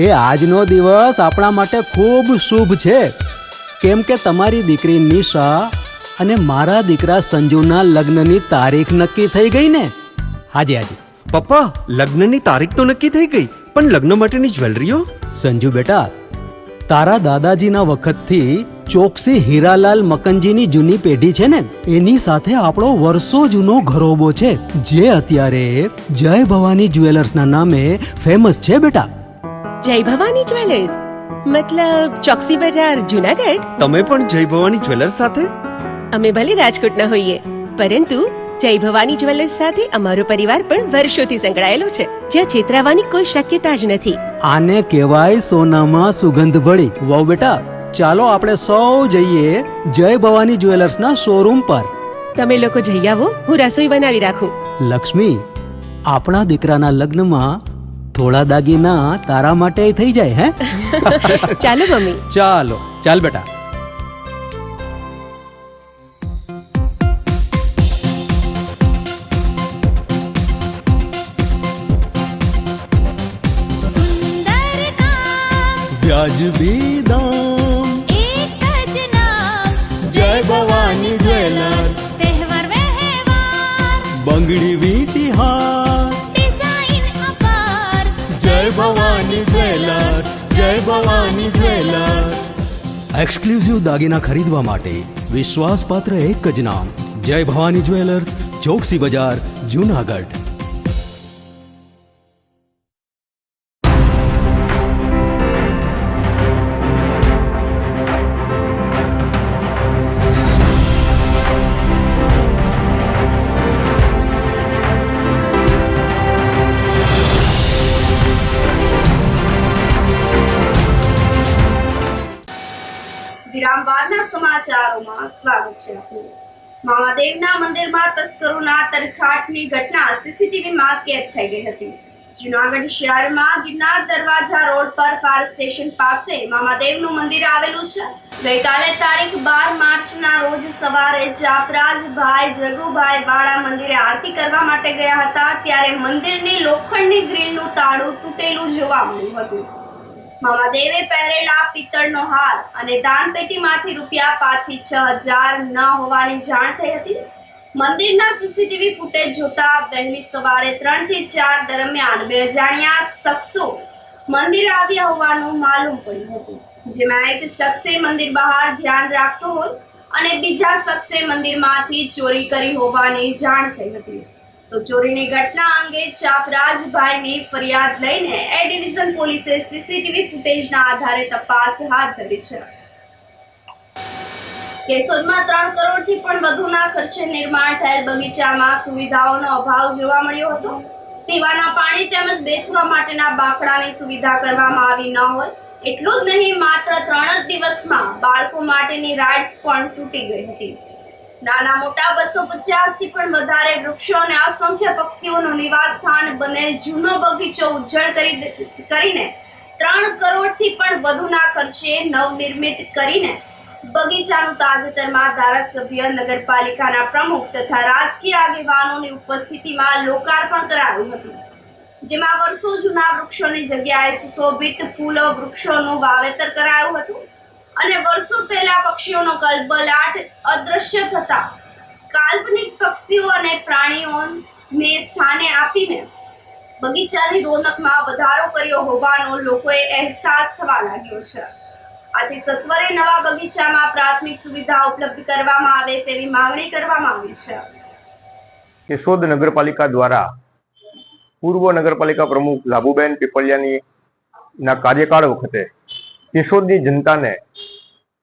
એ આજનો દિવસ આપણા માટે ખૂબ શુભ છે, કેમ કે તમારી દીકરી નિશા અને મારા દીકરા સંજુના લગ્નની તારીખ નક્કી થઈ ગઈ ને. હાજી હાજી પપ્પા, લગ્નની તારીખ તો નક્કી થઈ ગઈ, પણ લગ્ન માટેની જ્વેલરીઓ? સંજુ બેટા, તારા દાદાજીના વખતથી ચોકસી હીરાલાલ મકનજીની જૂની પેઢી છે ને, એની સાથે આપણો વર્ષો જૂનો ઘરોબો છે, જે અત્યારે જય ભવાની જ્વેલર્સના નામે ફેમસ છે બેટા. જય ભવાની જ્વેલર્સ મતલબ ચોકસી બજાર, જુનાગઢ? તમે પણ જય ભવાની જ્વેલર્સ સાથે? અમે ભલે રાજકોટના હોઈએ, પરંતુ જય ભવાની જ્વેલર્સ સાથે અમારો પરિવાર પણ વર્ષોથી સંકળાયેલો છે, જ્યાં છેતરાવાની કોઈ શક્યતા જ નથી. આને કહેવાય સોનામાં સુગંધ ભળી. વાવ બેટા, ચાલો આપણે સૌ જઈએ જય ભવાની જ્વેલર્સના શોરૂમ પર. તમે લોકો જઈ આવો, હું રસોઈ બનાવી રાખું. લક્ષ્મી, આપણા દીકરાના લગ્નમાં થોડા દાગીના તારા માટે થઈ જાય હે? ચાલો મમ્મી. ચાલો ચાલ બેટા. વ્યાજબી દામ, એક જ નામ, જય ભવાની જ્વેલર્સ. તહેવાર વ્યવહાર, બંગડી વીટી હાર, ડિઝાઇન અપાર, જય ભવાની જ્વેલર્સ, જય ભવાની જ્વેલર્સ. એક્સક્લુઝિવ દાગીના ખરીદવા માટે વિશ્વાસપાત્ર એક જ નામ, જય ભવાની જ્વેલર્સ, ચોકસી બજાર, જુનાગઢ. વિરામ બાદના સમાચારોમાં સ્વાગત છે આપનું. મહાદેવના મંદિરમાં તસ્કરોના તરખાટની ઘટના સીસીટીવીમાં કેદ થઈ ગઈ હતી. જુનાગઢ શહેરમાં ગિરનાર દરવાજા રોડ પર ફાયર સ્ટેશન પાસે મહાદેવનું મંદિર આવેલું છે. ગઈકાલે તારીખ 12 માર્ચના રોજ સવારે જાપરાજભાઈ જગુભાઈ વાળા મંદિરે આરતી કરવા માટે ગયા હતા, ત્યારે મંદિરની લોખંડની ગ્રીલનું તાળું તૂટેલું જોવા મળ્યું હતું. મહાદેવે પહેરેલા પિત્તળનો હાર અને દાનપેટીમાંથી રૂપિયા 5 થી 6,000 ન હોવાની જાણ થઈ હતી. મંદિરના સીસીટીવી ફૂટેજ જોતા વહેલી સવારે 3 થી 4 દરમિયાન બે અજાણ્યા શખ્સો મંદિરે આવ્યા હોવાનું માલુમ પડ્યું હતું, જેમાં એક શખ્સે મંદિર બહાર ધ્યાન રાખતો હોય અને બીજા શખ્સે મંદિરમાંથી ચોરી કરી હોવાની જાણ થઈ હતી. તો ચોરીની ઘટના અંગે ચાપરાજભાઈની ફરિયાદ લઈને એ ડિવિઝન પોલીસે સીસીટીવી ફૂટેજના આધારે તપાસ હાથ ધરી છે. કેશોદમાં 3 કરોડથી પણ વધુના ખર્ચે નિર્માણ થયેલ બગીચામાં સુવિધાઓનો અભાવ જોવા મળ્યો હતો. પીવાના પાણી તેમજ બેસવા માટેના બાકડાની સુવિધા કરવામાં આવી ન હોય. એટલું જ નહીં, માત્ર 3 જ દિવસમાં બાળકો માટેની રાઇડ્સ પણ તૂટી ગઈ હતી. નાના મોટા 250 થી પણ વધારે વૃક્ષો અને અસંખ્ય પક્ષીઓનું નિવાસ સ્થાન બનેલ જૂનો બગીચો ઉજ્જડ કરીને 3 કરોડથી પણ વધુના ખર્ચે નવનિર્મિત કરીને બગીચાનું તાજેતરમાં ધારાસભ્ય, નગરપાલિકાના પ્રમુખ તથા રાજકીય આગેવાનોની ઉપસ્થિતિમાં લોકાર્પણ કરાયું હતું, જેમાં વર્ષો જૂના વૃક્ષોની જગ્યાએ સુશોભિત ફૂલ વૃક્ષોનું વાવેતર કરાયું હતું અને વર્ષો પહેલા પક્ષીઓનો કલબલાટ અદ્રશ્ય થતા કાલ્પનિક પક્ષીઓ અને પ્રાણીઓને સ્થાને આપીને બગીચાની રોનકમાં વધારો કર્યો હોવાનો લોકોએ અહેસાસ થવા લાગ્યો છે. આથી સત્વરે નવા બગીચામાં પ્રાથમિક સુવિધા ઉપલબ્ધ કરવામાં આવે તેવી માંગણી કરવામાં આવી છે. કેશોદ નગરપાલિકા દ્વારા પૂર્વ નગરપાલિકા પ્રમુખ લાભુબેન પીપળિયાની ના કાર્યકાળ વખતે કેશોદની જનતાને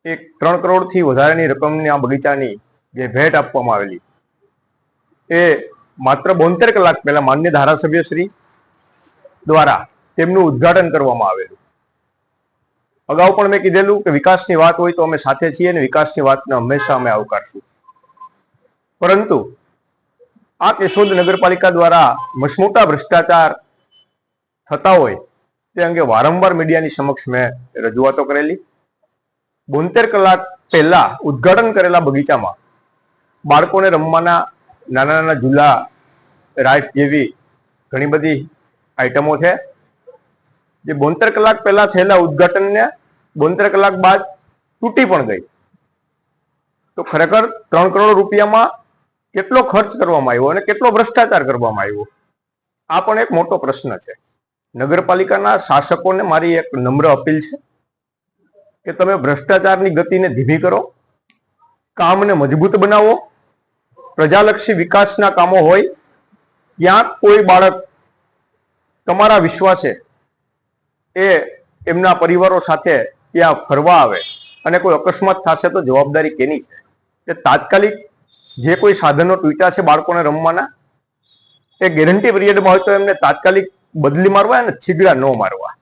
એક 3 કરોડથી વધારેની રકમની આ બગીચાની જે ભેટ આપવામાં આવેલી એ માત્ર 72 કલાક પહેલા માન્ય ધારાસભ્ય શ્રી દ્વારા તેમનું ઉદ્ઘાટન કરવામાં આવેલું. અગાઉ પણ મેં કીધેલું કે વિકાસની વાત હોય તો અમે સાથે છીએ અને વિકાસની વાતને હંમેશા અમે આવકારશું. પરંતુ આ કેશોદ નગરપાલિકા દ્વારા મસમોટા ભ્રષ્ટાચાર થતા હોય તે અંગે વારંવાર મીડિયાની સમક્ષ મેં રજૂઆતો કરેલી. 72 કલાક પહેલા ઉદ્ઘાટન કરેલા બગીચામાં બાળકોને રમવાના નાના નાના ઝૂલા, રાઇડ્સ જેવી ઘણી બધી આઈટમો છે, જે 72 કલાક પહેલા થયેલા ઉદ્ઘાટનને 72 કલાક બાદ તૂટી પણ ગઈ. તો ખરેખર 3 કરોડ રૂપિયામાં કેટલો ખર્ચ કરવામાં આવ્યો અને કેટલો ભ્રષ્ટાચાર કરવામાં આવ્યો, આ પણ એક મોટો પ્રશ્ન છે. નગરપાલિકાના શાસકોને મારી એક નમ્ર અપીલ છે કે તમે ભ્રષ્ટાચારની ગતિને ધીમી કરો, કામને મજબૂત બનાવો. પ્રજાલક્ષી વિકાસના કામો હોય ત્યાં કોઈ બાળક તમારા વિશ્વાસે એ એમના પરિવારો સાથે ત્યાં ફરવા આવે અને કોઈ અકસ્માત થશે તો જવાબદારી કેની છે? કે તાત્કાલિક જે કોઈ સાધનો તૂટ્યા છે બાળકોને રમવાના, એ ગેરંટી પિરિયડમાં હોય તો એમને તાત્કાલિક બદલી મારવા અને છીગડા ન મારવા.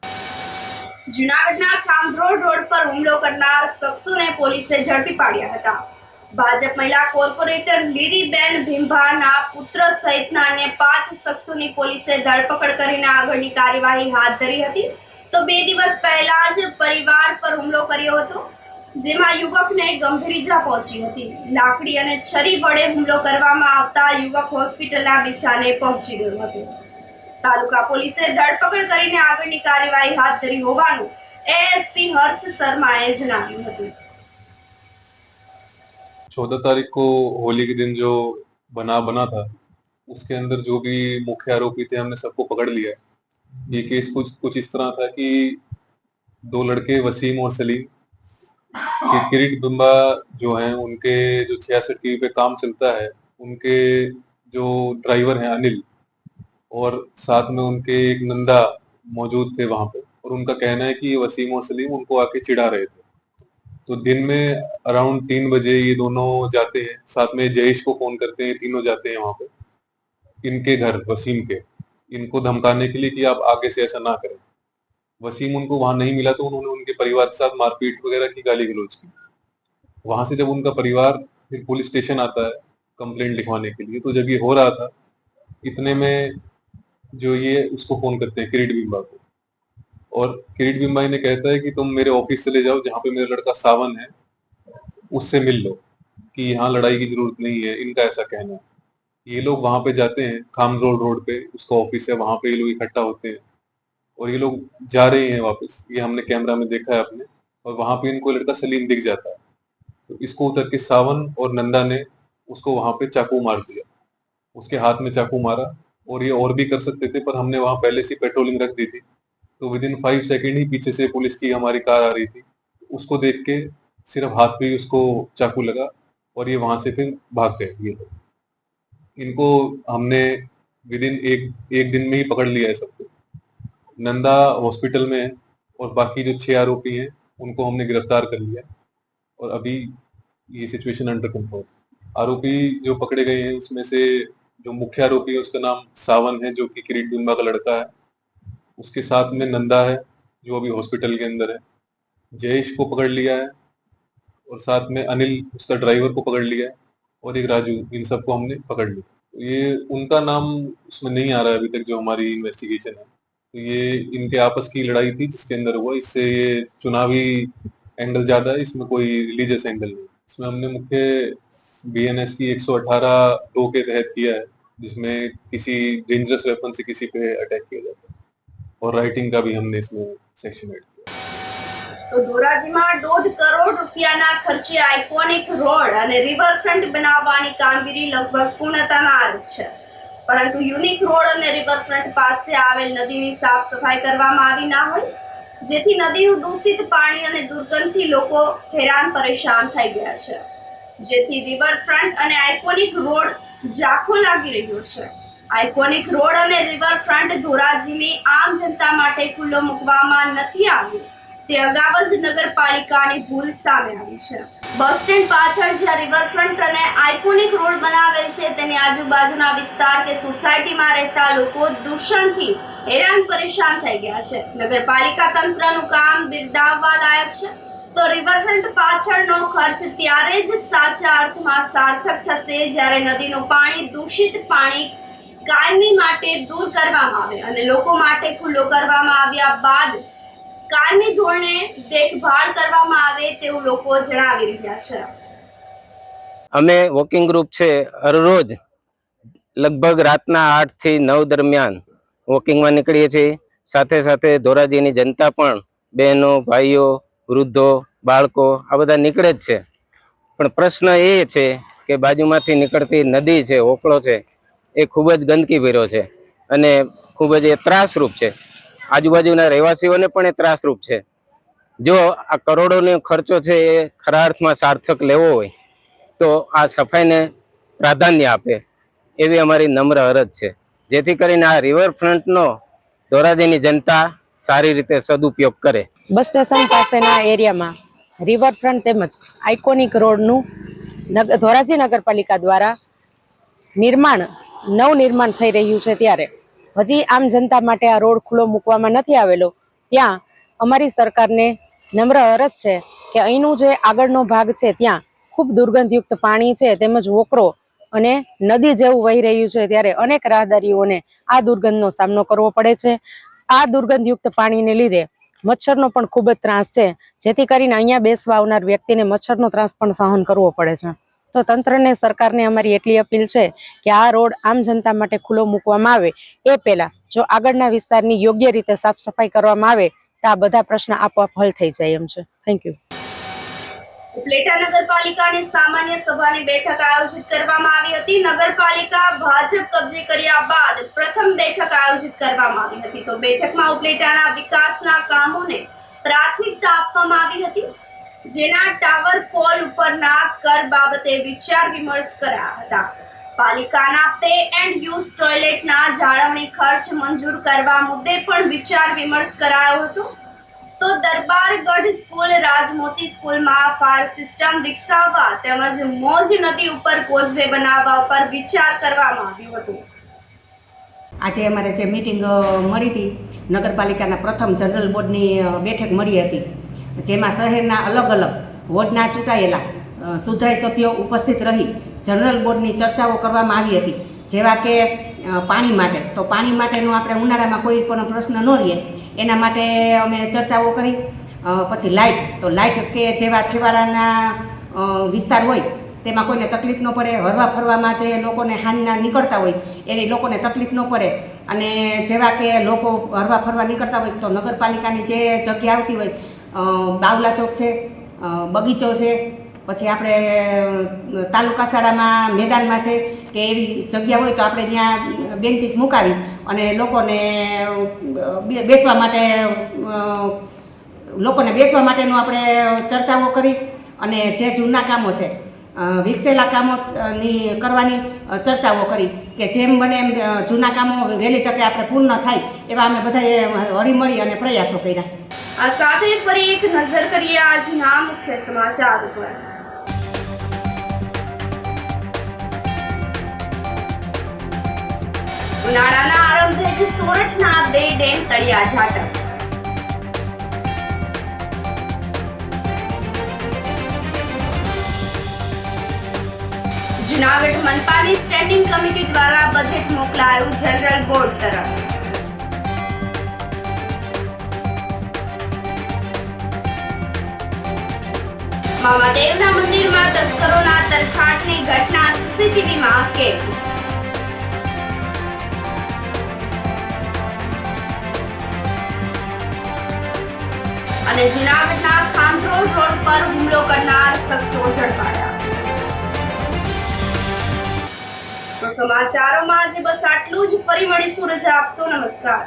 જૂનાગઢના ખામરોડ રોડ પર હુમલો કરનાર શખ્સોને પોલીસે ઝડપી પાડ્યા હતા. ભાજપ મહિલા કોર્પોરેટર લીરીબેન ભીંભાના પુત્ર સહિતના અન્ય 5 શખ્સોની પોલીસે ધરપકડ કરીને આગળની કાર્યવાહી હાથ ધરી હતી. તો 2 દિવસ પહેલા જ પરિવાર પર હુમલો કર્યો હતો, જેમાં યુવકને ગંભીર ઈજા પહોંચી હતી. લાકડી અને છરી વડે હુમલો કરવામાં આવતા યુવક હોસ્પિટલના બિછાને પહોંચી ગયો હતો. તાલુકા પોલીસે ધરપકડ કરીને આગળની કાર્યવાહી હાથ ધરી હોવાનું એએસપી હર્ષ શર્માએ જણાવ્યું હતું. 14 तारीख को होली के दिन जो बना था उसके अंदर जो भी मुख्य आरोपी थे हमने सबको पकड़ लिया. ये केस कुछ इस तरह था कि 2 लड़के वसीम और सलीम के किरीट बिंबा जो हैं उनके जो 66 टीवी पे काम चलता है उनके जो ड्राइवर हैं अनिल और साथ में उनके एक नंदा मौजूद थे वहां पे, और उनका कहना है कि ये वसीम और सलीम उनको आके चिढ़ा रहे थे. तो दिन में अराउंड 3 बजे ये दोनों जाते हैं, साथ में जयेश को फोन करते हैं, तीनों जाते हैं वहां पे इनके घर वसीम के, इनको धमकाने के लिए कि आप आगे से ऐसा ना करें. वसीम उनको वहां नहीं मिला तो उन्होंने उनके परिवार के साथ मारपीट वगैरह की, गाली गलौज की. वहां से जब उनका परिवार फिर पुलिस स्टेशन आता है कंप्लेंट लिखवाने के लिए, तो जब ये हो रहा था इतने में जो ये उसको फोन करते हैं किरीट बिंबा को, और किरीट बिंबा ने कहता है कि तुम मेरे ऑफिस चले जाओ जहाँ पे मेरा लड़का सावन है, उससे मिल लो कि यहाँ लड़ाई की जरूरत नहीं है, इनका ऐसा कहना है. ये लोग वहां पे जाते हैं, खामरोड रोड पे उसका ऑफिस है, वहां पे ये लोग इकट्ठा होते हैं और ये लोग जा रहे हैं वापस. ये हमने कैमरा में देखा है अपने, और वहां पे इनको लड़का सलीम दिख जाता है. तो इसको उतर के सावन और नंदा ने उसको वहां पे चाकू मार दिया, उसके हाथ में चाकू मारा. और ये और भी कर सकते थे पर हमने वहां पहले से पेट्रोलिंग रख दी थी, तो विद इन 5 सेकेंड ही पीछे से पुलिस की हमारी कार आ रही थी. उसको देख के सिर्फ हाथ पे ही उसको चाकू लगा और ये वहां से फिर भाग गए. ये लोग, इनको हमने विद इन एक दिन में ही पकड़ लिया है सबको. नंदा हॉस्पिटल में है और बाकी जो 6 आरोपी हैं उनको हमने गिरफ्तार कर लिया और अभी ये सिचुएशन अंडर कंट्रोल. आरोपी जो पकड़े गए हैं उसमें से जो मुख्य आरोपी है उसका नाम सावन है, जो कि किरीट बिंबा का लड़का है. उसके साथ में नंदा है जो अभी हॉस्पिटल के अंदर है. जयेश को पकड़ लिया है और साथ में अनिल उसका ड्राइवर को पकड़ लिया है और एक राजू, इन सबको हमने पकड़ लिया. ये उनका नाम उसमें नहीं आ रहा है अभी तक जो हमारी इन्वेस्टिगेशन है. तो ये इनके आपस की लड़ाई थी जिसके अंदर हुआ. इससे ये चुनावी एंगल ज्यादा है, इसमें कोई रिलीजियस एंगल नहीं. इसमें हमने मुख्य BNS की 118(2) के तहत किया है, जिसमें किसी डेंजरस वेपन से किसी पे अटैक किया जाता है, और राइटिंग का भी हमने इसमें सेक्शन ऐड किया. તો ધોરાજીમાં 1.5 કરોડ રૂપિયાના ખર્ચે આઇકોનિક રોડ અને રિવરફ્રન્ટ બનાવવાની કામગીરી લગભગ પૂર્ણતાના આરે છે, પરંતુ યુનિક રોડ અને રિવરફ્રન્ટ પાસે આવેલ નદીની સાફ સફાઈ કરવામાં આવી ના હોય. જેથી નદીનું દૂષિત પાણી અને દુર્ગંધથી લોકો હેરાન પરેશાન થઈ ગયા છે, જેથી રિવરફ્રન્ટ અને આઇકોનિક રોડ ઝાંખો લાગી રહ્યો છે. આઇકોનિક રોડ અને રિવરફ્રન્ટ ધોરાજીની આમ જનતા માટે ખુલ્લો મૂકવામાં નથી આવ્યો તે અગાઉ જ નગરપાલિકાની ભૂલ સામે આવી છે. બસ સ્ટેન્ડ પાછળ જ્યાં રિવરફ્રન્ટ અને આઇકોનિક રોડ બનાવેલ છે તેની આજુબાજુના વિસ્તાર કે સોસાયટીમાં રહેતા લોકો દૂષણથી હેરાન પરેશાન થઈ ગયા છે. નગરપાલિકા તંત્રનું કામ બિરદાવવા લાયક છે, તો રિવરફ્રન્ટ પાછળનો ખર્ચ ત્યારે જ સાચા અર્થમાં સાર્થક થશે જ્યારે નદીનું પાણી દૂષિત પાણી કાયમી માટે દૂર કરવામાં આવે અને લોકો માટે ખુલ્લો કરવામાં આવ્યા બાદ કાયમી ધોરણે દેખભાળ કરવામાં આવે તેવું લોકો જણાવી રહ્યા છે. અમે વોકિંગ ગ્રુપ છે, હરરોજ લગભગ રાતના 8 થી 9 દરમિયાન વોકિંગમાં નીકળીએ છીએ. સાથે સાથે ધોરાજીની જનતા પણ, બહેનો, ભાઈઓ, વૃદ્ધો, બાળકો આ બધા નીકળે જ છે. પણ પ્રશ્ન એ છે કે બાજુમાંથી નીકળતી નદી છે, ઓકળો છે, એ ખૂબ જ ગંદકી ભર્યો છે અને ખૂબ જ એ ત્રાસરૂપ છે. આજુબાજુના રહેવાસીઓને પણ એ ત્રાસરૂપ છે. જો આ કરોડોનો ખર્ચો છે એ ખરા અર્થમાં સાર્થક લેવો હોય તો આ સફાઈને પ્રાધાન્ય આપે એવી અમારી નમ્ર અરજ છે, જેથી કરીને આ રિવરફ્રન્ટનો ધોરાજીની જનતા સારી રીતે સદુપયોગ કરે. બસ સ્ટેશન પાસેના એરિયામાં રિવરફ્રન્ટ તેમજ આઇકોનિક રોડનું ધોરાજી નગરપાલિકા દ્વારા નવનિર્માણ થઈ રહ્યું છે, ત્યારે હજી આમ જનતા માટે આ રોડ ખુલ્લો મૂકવામાં નથી આવેલો. ત્યાં અમારી સરકારને નમ્ર અરજ છે કે અહીંનું જે આગળનો ભાગ છે ત્યાં ખૂબ દુર્ગંધયુક્ત પાણી છે તેમજ વોકરો અને નદી જેવું વહી રહ્યું છે, ત્યારે અનેક રાહદારીઓને આ દુર્ગંધનો સામનો કરવો પડે છે. આ દુર્ગંધયુક્ત પાણીને લીધે મચ્છરનો પણ ખૂબ જ ત્રાસ છે, જેથી કરીને અહીંયા બેસવા આવનાર વ્યક્તિને મચ્છરનો ત્રાસ પણ સહન કરવો પડે છે. તો તંત્રને, સરકારને અમારી એટલી અપીલ છે કે આ રોડ આમ જનતા માટે ખુલ્લો મૂકવામાં આવે એ પહેલા જો આગળના વિસ્તારની યોગ્ય રીતે સાફ સફાઈ કરવામાં આવે તો આ બધા પ્રશ્ન આપોઆપ હલ થઈ જાય એમ છે. Thank you. ઉપલેટા નગરપાલિકાની સામાન્ય સભાની બેઠક આયોજિત કરવામાં આવી હતી. નગરપાલિકા ભાજપ કબજે કર્યા બાદ પ્રથમ બેઠક આયોજિત કરવામાં આવી હતી. તો બેઠકમાં ઉપલેટાના વિકાસના કામોને પ્રાથમિકતા આપવામાં આવી હતી, જેના ટાવર પોલ ઉપરના કર બાબતે વિચાર વિમર્શ કરાયા હતા. પાલિકાના પે એન્ડ યુઝ ટોયલેટના જાળવણી ખર્ચ મંજૂર કરવા મુદ્દે પણ વિચાર વિમર્શ કરાયો હતો. તો દરબારગઢ સ્કૂલ, રાજમોતી સ્કૂલમાં ફાયર સિસ્ટમ વિકસાવવા તેમજ મોજ નદી ઉપર કોઝવે બનાવવા પર વિચાર કરવામાં આવ્યો હતો. આજે અમારે જે મિટિંગ મળી હતી, નગરપાલિકાના પ્રથમ જનરલ બોર્ડની બેઠક મળી હતી, જેમાં શહેરના અલગ અલગ વોર્ડના ચૂંટાયેલા સુધાઈ સભ્યો ઉપસ્થિત રહી જનરલ બોર્ડની ચર્ચાઓ કરવામાં આવી હતી. જેવા કે પાણી માટે, તો પાણી માટેનું આપણે ઉનાળામાં કોઈ પણ પ્રશ્ન ન રહે એના માટે અમે ચર્ચાઓ કરી. પછી લાઇટ, તો લાઇટ કે જેવા છેવાડાના વિસ્તાર હોય તેમાં કોઈને તકલીફ ન પડે, હરવા ફરવામાં જે લોકોને હાંજના નીકળતા હોય એની લોકોને તકલીફ ન પડે. અને જેવા કે લોકો હરવા ફરવા નીકળતા હોય તો નગરપાલિકાની જે જગ્યા આવતી હોય, બાવલા ચોક છે, બગીચો છે, પછી આપણે તાલુકા શાળામાં મેદાનમાં છે કે એવી જગ્યા હોય તો આપણે ત્યાં બેન્ચીસ મુકાવી અને લોકોને બેસવા માટેનું આપણે ચર્ચાઓ કરી. અને જે જૂના કામો છે, વિકસેલા કામોની કરવાની ચર્ચાઓ કરી કે જેમ બને એમ જૂના કામો વહેલી તકે આપણે પૂર્ણ થાય એવા અમે બધાએ હળીમળી અને પ્રયાસો કર્યા. આ સાથે ફરી એક નજર કરીએ આજના મુખ્ય સમાચાર ઉપર. ઉનાળાના આરંભે જ સોરઠના 2 ડેમ તળિયા ઝાટક. જૂનાગઢ મનપાની સ્ટેન્ડિંગ કમિટી દ્વારા બજેટ મોકલાયું જનરલ બોર્ડ તરફ. મામાદેવના મંદિરમાં તસ્કરોના તરખાટની ઘટના સીસીટીવીમાં કેદ. અને જૂનાગઢના ખાંભરોડ રોડ પર હુમલો કરનાર શખ્સો ઝડપાયા. તો સમાચારોમાં આજે બસ આટલું જ. ફરી મળીશું. રજા આપશો. નમસ્કાર.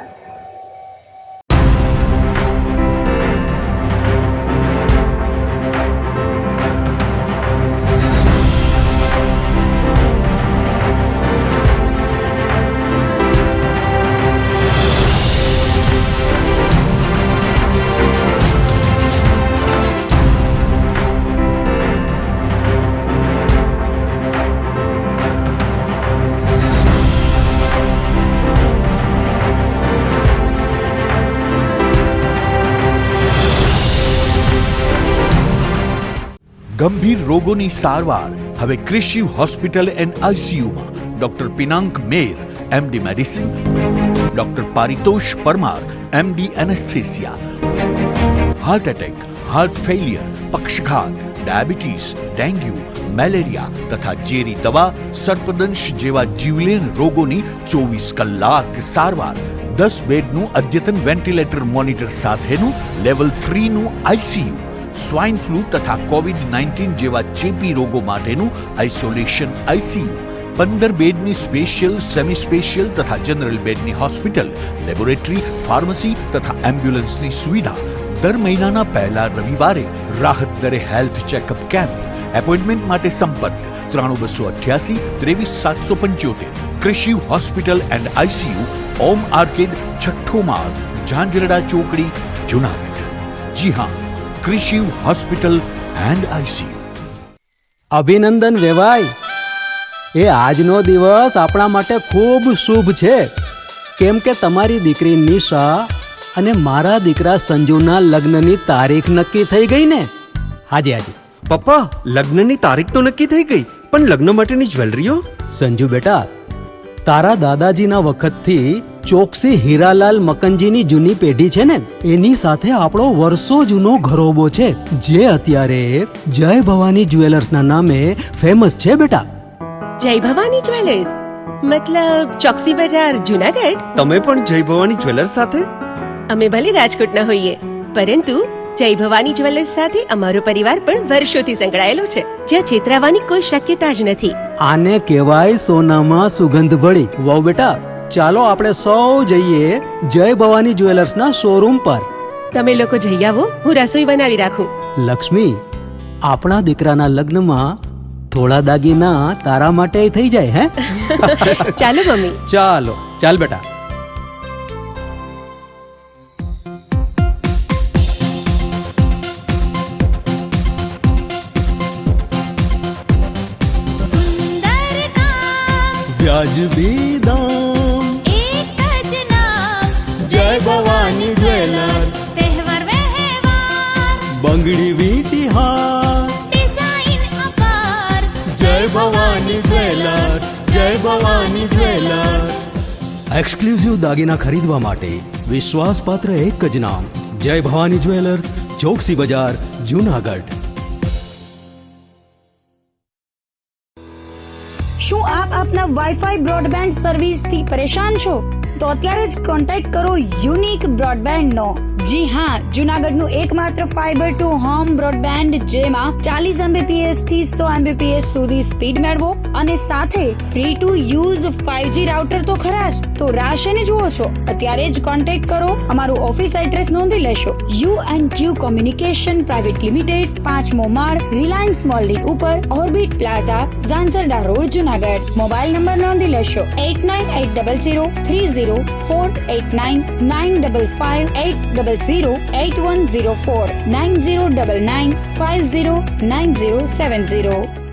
ગંભીર રોગોની સારવાર હવે કૃષિ હોસ્પિટલ એન્ડ આઈસીયુમાં doctor Pinank Mer MD medicine, doctor Paritosh Parmar MD anaesthesia, heart attack, heart failure, પક્ષઘાત, ડાયાબિટીસ, ડેન્ગ્યુ, મેલેરિયા તથા ઝેરી દવા, સર્પદંશ જેવા જીવલેણ રોગોની 24 કલાક સારવાર, 10 બેડનું અદ્યતન વેન્ટિલેટર મોનિટર સાથેનું લેવલ 3નું આઈસીયુ, સ્વાઇન ફ્લૂ તથા કોવિડ-19 જેવા ચેપી રોગો માટેનું આઇસોલેશન આઈસીયુ, 15 બેડની સ્પેશિયલ, સેમી સ્પેશિયલ તથા જનરલ બેડની હોસ્પિટલ, લેબોરેટરી, ફાર્મસી તથા એમ્બ્યુલન્સની સુવિધા, દર મહિનાના પહેલા રવિવારે રાહત દરે હેલ્થ ચેકઅપ કેમ્પ. એપોઇન્ટમેન્ટ માટે સંપર્ક 9288 23775. કૃષિ hospital and ICU, Om arcade, છઠ્ઠો માળ, ઝાંઝરડા ચોકડી, જુનાગઢ. જી હા, કૃષિ હોસ્પિટલ એન્ડ આઈસીયુ. અભિનંદન વેવાઈ, એ આજનો દિવસ આપણા માટે ખૂબ શુભ છે, કેમ કે તમારી દીકરી નિશા અને મારા દીકરા સંજુના લગ્નની તારીખ નક્કી થઈ ગઈ ને. હાજી હાજી પપ્પા, લગ્નની તારીખ તો નક્કી થઈ ગઈ, પણ લગ્ન માટેની જ્વેલરીઓ? સંજુ બેટા, તારા દાદાજીના વખતથી ચોકસી હીરાલાલ મકનજીની જૂની પેઢી છે ને, એની સાથે આપણો વર્ષો જૂનો ઘરોબો છે, જે અત્યારે જય ભવાની જ્વેલર્સના નામે ફેમસ છે બેટા. જય ભવાની જ્વેલર્સ મતલબ ચોકસી બજાર, જુનાગઢ? તમે પણ જય ભવાની જ્વેલર્સ સાથે? અમે ભલે રાજકોટના હોઈએ, પરંતુ જય ભવાની જ્વેલર્સ સાથે અમારો પરિવાર પણ વર્ષોથી સંકળાયેલો છે, જ્યાં છેતરાવાની કોઈ શક્યતા જ નથી. આને કહેવાય સોનામાં સુગંધ ભળી. વાવ બેટા, ચાલો આપણે સૌ જઈએ જય ભવાની જ્વેલર્સના શોરૂમ પર. તમે લોકો જઈ આવો, હું રસોઈ બનાવી રાખું. લક્ષ્મી, આપણા દીકરાના લગ્નમાં થોડા દાગીના તારા માટે થઈ જાય હે? ચાલો મમ્મી. ચાલો ચાલ બેટા. વ્યાજબી દામ, એક જ નામ, જય ભવાની જ્વેલર્સ. તહેવાર વ્યવહાર, બંગડી વીટી હાર, ડિઝાઇન અપાર, જય ભવાની જ્વેલર્સ, જય ભવાની જ્વેલર્સ. એક્સક્લુઝિવ દાગીના ખરીદવા માટે વિશ્વાસપાત્ર એક જ નામ, જય ભવાની જ્વેલર્સ, ચોકસી બજાર, જુનાગઢ. શું આપ આપના વાઈફાઈ બ્રોડબેન્ડ સર્વિસથી પરેશાન છો? તો અત્યારે જ કોન્ટેક્ટ કરો યુનિક બ્રોડબેન્ડ નો. જી હા, જુનાગઢનું એકમાત્ર ફાઈબર ટુ હોમ બ્રોડબેન્ડ, જેમાં 40 Mbps થી 100 Mbps સુધી સ્પીડ મેળવો અને સાથે free to use 5G router તો ખરા જ. તો રાહ શેની જુઓ છો? અત્યારે જ કોન્ટેક્ટ કરો. અમારું ઓફિસ એડ્રેસ નોંધી લેશો. U&Q કોમ્યુનિકેશન પ્રાઇવેટ લિમિટેડ, 5મો માળ, રિલાયન્સ મોલની ઉપર, orbit plaza, Zanzarda road, Junagadh. Mobile number નોંધી લેશો 89803048995585808104 9099509070.